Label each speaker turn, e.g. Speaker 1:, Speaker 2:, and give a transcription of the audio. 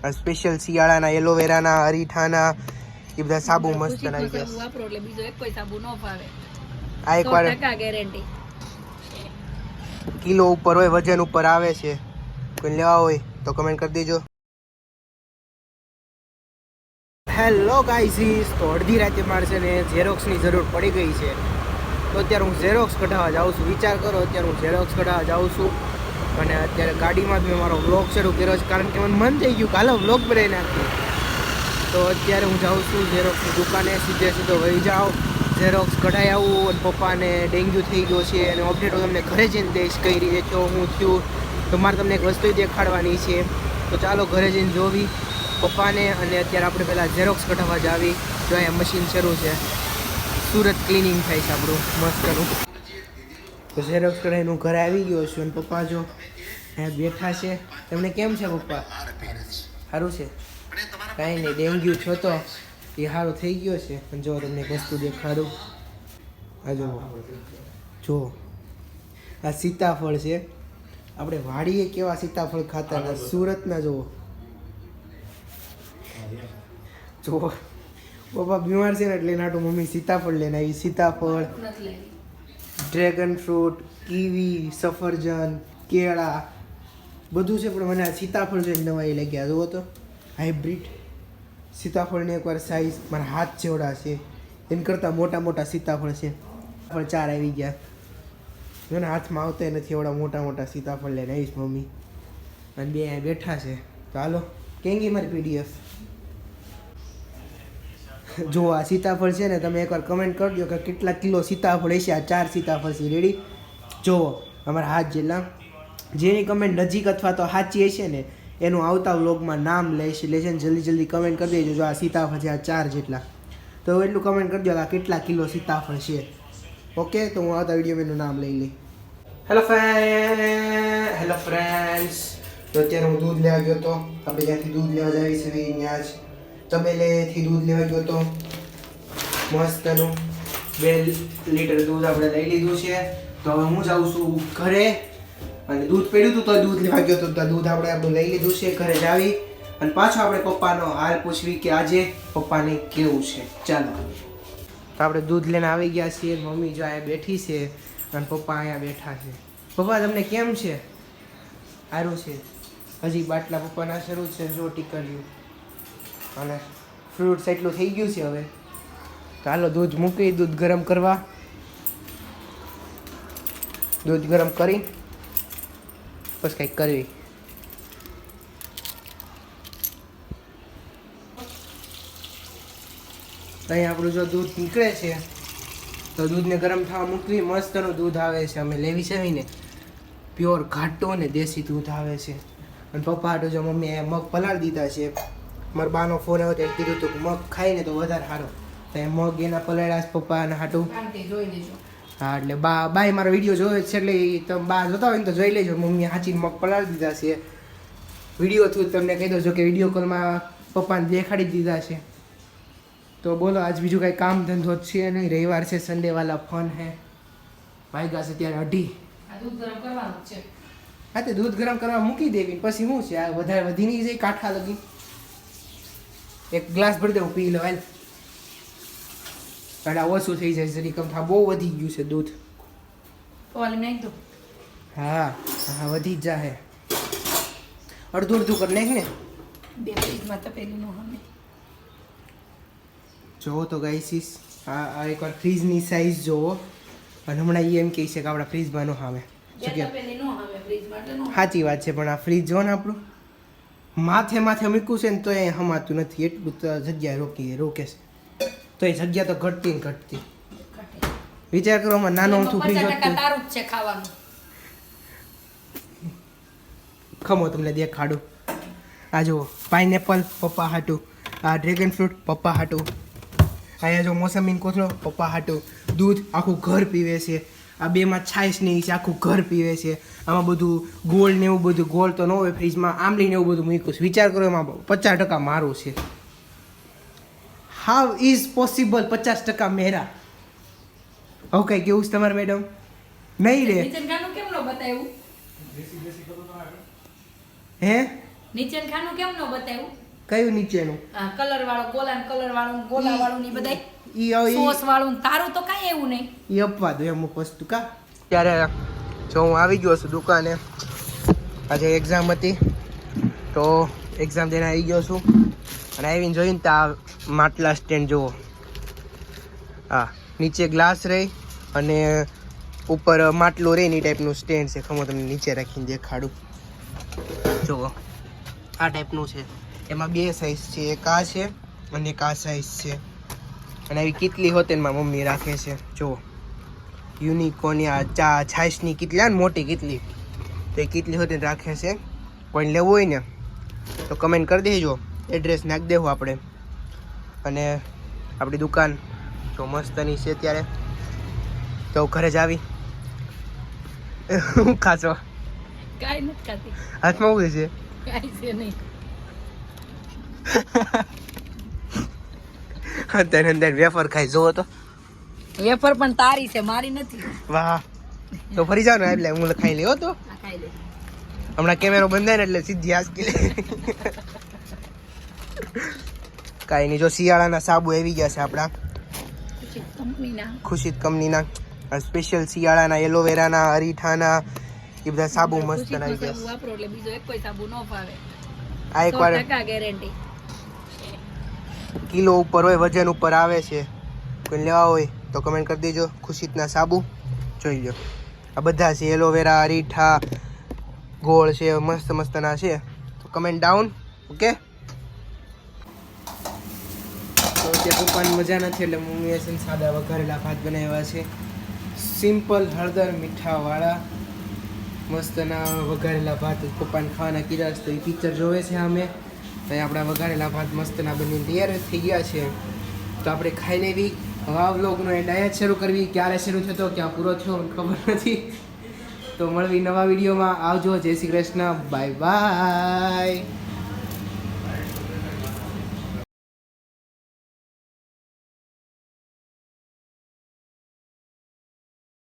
Speaker 1: આ સ્પેશિયલ શિયાળાના એલોવેરાના અરીઠાના એ બધા સાબુ મસ્ત આવી ગયા
Speaker 2: વાપરો એટલે બીજો એક કોઈ સાબુ ન ફાવે.
Speaker 1: આ એકવાર
Speaker 2: 100% ગેરંટી.
Speaker 1: કિલો ઉપર હોય વજન ઉપર આવે છે કોઈ લેવા હોય તો કમેન્ટ કરી દેજો. હેલો ગાઈઝ, તો અડધી રાતે મારે છે ને ઝેરોક્સની જરૂર પડી ગઈ છે તો અત્યારે હું ઝેરોક્સ કઢાવવા જાઉં છું. વિચાર કરો, અત્યારે હું ઝેરોક્સ કઢાવવા જાઉં છું અને અત્યારે ગાડીમાં બી મારો વ્લોગ શરૂ કર્યો છે કારણ કે મને મન થઈ ગયું કાલે વ્લોગ બનાવી નાખ્યું. તો અત્યારે હું જાઉં છું ઝેરોક્સની દુકાને, સીધો વહી જાઉં, ઝેરોક્સ કઢાઈ આવું. અને પપ્પાને ડેન્ગ્યુ થઈ ગયો છે અને અપડેટ હું તમને ઘરે જઈને દઈશ કઈ રીતે થયો હું થયું. તો મારે તમને એક વસ્તુ દેખાડવાની છે તો ચાલો ઘરે જઈને જોવી પપ્પાને. અને અત્યારે આપણે પહેલાં ઝેરોક્સ કઢાવવા જ આવી. જો અહીંયા મશીન શરૂ છે, સુરત ક્લિનિંગ થાય છે આપણું મસ્તનું. તો ઝેરોક્સ કઢાઈને હું ઘરે આવી ગયો છું અને પપ્પા જો અહીંયા બેઠા છે. તમને કેમ છે પપ્પા? સારું છે? કાંઈ નહીં, ડેન્ગ્યુ છો તો એ સારો થઈ ગયો છે. અને જો તમને એક વસ્તુ દેખાડું, આ જો આ સીતાફળ છે. આપણે વાડીએ કેવા સીતાફળ ખાતા હતા, સુરતના જુઓ. જો પપ્પા બીમાર છે ને એટલે નાટું મમ્મી સીતાફળ લઈને આવી. સીતાફળ, ડ્રેગન ફ્રૂટ, કીવી, સફરજન, કેળા બધું છે. પણ મને આ સીતાફળ જોઈને નવાઈ લાગ્યા. જુઓ તો હાઇબ્રિડ સીતાફળની એકવાર સાઈઝ મારા હાથ જેવડા છે, એના કરતાં મોટા મોટા સીતાફળ છે. પણ 4 આવી ગયા. મને હાથમાં આવતા નથી એવડા મોટા મોટા સીતાફળ લઈને આવીશ મમ્મી. અને 2 અહીંયા બેઠા છે. તો હાલો, કેમ ગઈ મારી પીડીએફ? જો આ સીતાફળ છે ને, તમે એકવાર કમેન્ટ કરજો કે કેટલા કિલો સીતાફળ હશે. આ 4 સીતાફળ છે, રેડી? જુઓ અમારા હાથ જેટલા. જેની કમેન્ટ નજીક અથવા તો સાચી હશે ને એનું આવતા વ્લોગમાં નામ લેશે ને જલ્દી કમેન્ટ કરી દેજો. જો આ સીતાફળ છે, આ 4 જેટલા. તો એટલું કમેન્ટ કરજો કે આ કેટલા કિલો સીતાફળ છે. ઓકે, તો હું આવતા વિડીયોમાં એનું નામ લઈ લઈ. હેલો ફ્રેન્ડ્સ, તો અત્યારે હું દૂધ લેવા ગયો હતો. આપણે જ્યાંથી દૂધ લેવા જઈએ છીએ ત્યાં જ તબેલેથી દૂધ લેવા ગયો હતો. મસ્તનું 2 લીટર દૂધ આપણે લઈ લીધું છે. તો હવે હું જાઉં છું ઘરે. અને દૂધ પડ્યું હતું તો દૂધ લેવા ગયો હતો, તો દૂધ આપણે લઈ લીધું છે. ઘરે જ આવી અને પાછો આપણે પપ્પાનો હાલ પૂછવી કે આજે પપ્પાને કેવું છે. ચાલો, તો આપણે દૂધ લઈને આવી ગયા છીએ. મમ્મી જો અહીંયા બેઠી છે અને પપ્પા અહીંયા બેઠા છે. પપ્પા તમને કેમ છે? સારું છે? હજી બાટલા પપ્પાના શરૂ છે, જો ટીકર્યું અને ફ્રૂટ્સ એટલું થઈ ગયું છે. હવે ચાલો દૂધ મૂકી, દૂધ ગરમ કરવા. દૂધ ગરમ કરી બસ કંઈક કરવી. અહીં આપણું જો દૂધ નીકળે છે તો દૂધને ગરમ થવા મૂકવી. મસ્તનું દૂધ આવે છે. અમે લેવી છે ને પ્યોર ઘાટું ને દેશી દૂધ આવે છે. અને પપ્પા હાટું જો મમ્મીએ મગ પલાળી દીધા છે. મારા બાનો ફોન આવ્યો ત્યારે કીધું હતું કે મગ ખાઈને તો વધારે સારો. તો એ મગ એના પલાળ્યા છે પપ્પાના હાટું. હા, એટલે બાય મારો વિડીયો જોયો છે એટલે તમે બા જોતા હોય ને તો જોઈ લેજો. મમ્મીએ હાચીને મગ પલાળી દીધા છે. વિડીયો થ્રુ તમને કહી દો કે વિડીયો કોલમાં પપ્પાને દેખાડી દીધા છે. તો બોલો, આજ બીજું કાંઈ કામ ધંધો છે નહીં. રવિવાર છે, સન્ડે વાલા ફન હે. વાગ્યા છે ત્યારે 2:30.
Speaker 2: દૂધ ગરમ કરવાનું છે.
Speaker 1: હા, તે દૂધ ગરમ કરવા મૂકી દેવી. પછી શું છે, આ વધારે વધી નહીં જાય કાંઠા લગી. એક ગ્લાસ ભરી દેવું, પી લો હાલ. કારણ ઓછું થઈ જાય જરી કમ થા. બહુ વધી ગયું છે દૂધ. હા હા, વધી જ જાહે. અડધું કરી નાખ ને. જોવો તો ગાઈસીસ, આ એકવાર ફ્રીજની સાઈઝ જોવો. અને હમણાં એ એમ કહે છે કે આપણા ફ્રીજમાં નો આવે. સાચી વાત છે, પણ આ ફ્રીજ જો ને આપણું માથે મૂક્યું છે ને તો એ હમાતું નથી. એટલું તો જગ્યા રોકે છે. તો એ જગ્યા તો ઘટતી ને ઘટતી. વિચાર કરો, આમાં નાનો અમથું ફ્રીજ હતું. ખમો તમને દેખાડું. આ જુઓ, પાઇનેપલ પપ્પા હાટું. આ ડ્રેગન ફ્રૂટ પપ્પા હાટું. અહીંયા જો મોસંબીનો કોથળો પપ્પા હાટું. દૂધ આખું ઘર પીવે છે. આ 2માં છાશ નહીં છે, આખું ઘર પીવે છે. આમાં બધું ગોળ ને એવું બધું, ગોળ તો ન હોય ફ્રીજમાં, આંબલી ને એવું બધું મૂક્યું છે. વિચાર કરો, એમાં 50% મારું છે. હાઉ ઇઝ પોસિબલ 50% મેરા? હવે કઈ કેવું છે તમારે મેડમ? નહીં રે હે
Speaker 2: નીચે ખાનું કેમ ન બતાવ્યું?
Speaker 1: કયું નીચેનું?
Speaker 2: કલર વાળો કલર વાળું ગોલા વાળું ની બધાય
Speaker 1: ઈ
Speaker 2: સોસ વાળું ને તારું તો કાંઈ એવું નહીં.
Speaker 1: ઈ અપવા દો અમુક વસ્તુ કા. ત્યારે જો હું આવી ગયો છું દુકાને. આજે એક્ઝામ હતી તો એક્ઝામ દેને આવી ગયો છું અને આવીને જોઈને તો આ માટલા સ્ટેન્ડ જુઓ. હા, નીચે ગ્લાસ રહી અને ઉપર માટલું રહે એ ટાઈપનું સ્ટેન્ડ છે. ખમો તમને નીચે રાખીને દેખાડું. જુઓ આ ટાઈપનું છે. એમાં બે સાઈઝ છે, એક આ છે અને એક આ સાઈઝ છે. અને આવી કેટલી હોતે ને મારી મમ્મી રાખે છે. જુઓ યુનિકોર્ન આ છાશની કેટલી ને મોટી કેટલી તો એ કેટલી હોતે રાખે છે. કોઈ લેવું હોય ને તો કમેન્ટ કરી દેજો, એડ્રેસ નાખી દેવું આપણે. અને આપણી દુકાન જો મસ્તની છે. ત્યારે તો ઘરે જ આવી હું ખાશો?
Speaker 2: કાંઈ નથી ખાતી.
Speaker 1: હાથમાં શું છે?
Speaker 2: કાંઈ છે નહીં.
Speaker 1: અંદર અંદર વેફર ખાઈ જોવો તો.
Speaker 2: વેફર પણ તારી છે, મારી નથી.
Speaker 1: વાહ, તો ફરી જાવ ને એટલે હું ખાઈ લેવો તો.
Speaker 2: આ ખાઈ લે.
Speaker 1: હમણાં કેમેરો બંધાય ને એટલે સીધી આસકી લે. કાંઈ નહીં, જો શિયાળાના સાબુ આવી ગયા છે આપણા ખુશીદ કંપનીના. સ્પેશિયલ શિયાળાના એલોવેરાના, અરીઠાના એ બધા સાબુ મસ્ત આવી ગયા છે.
Speaker 2: વાપરો એટલે બીજો એક કોઈ સાબુ ન ફાવે.
Speaker 1: આ એકવાર
Speaker 2: 100% ગેરંટી.
Speaker 1: કિલો ઉપર હોય, વજન ઉપર આવે છે. કોઈ લેવા હોય તો કમેન્ટ કરી દેજો. ખુશીદના સાબુ જોઈ લો. આ બધા છે એલોવેરા, અરીઠા, ગોળ છે, મસ્ત મસ્તના છે. તો કમેન્ટ ડાઉન. ઓકે, તો તે પપ્પાને મજા નથી એટલે મમ્મીએ છે ને સાદા વઘારેલા ભાત બનાવ્યા છે. સિમ્પલ હળદર મીઠાવાળા મસ્તના વઘારેલા ભાત પપ્પાને ખાવાના કીધા છે તો એ પિક્ચર જોવે છે. અમે તો આપણા વઘારેલા ભાત મસ્તના બનીને તૈયાર થઈ ગયા છે. તો આપણે ખાઈ લેવી. હવે આ વ્લોગનો એન્ડ અહીંયા શરૂ કરવી. ક્યારે શરૂ થતો ક્યાં પૂરો થયો ખબર નથી. તો મળવી નવા વિડીયોમાં. આવજો. જય શ્રી કૃષ્ણ. Bye bye.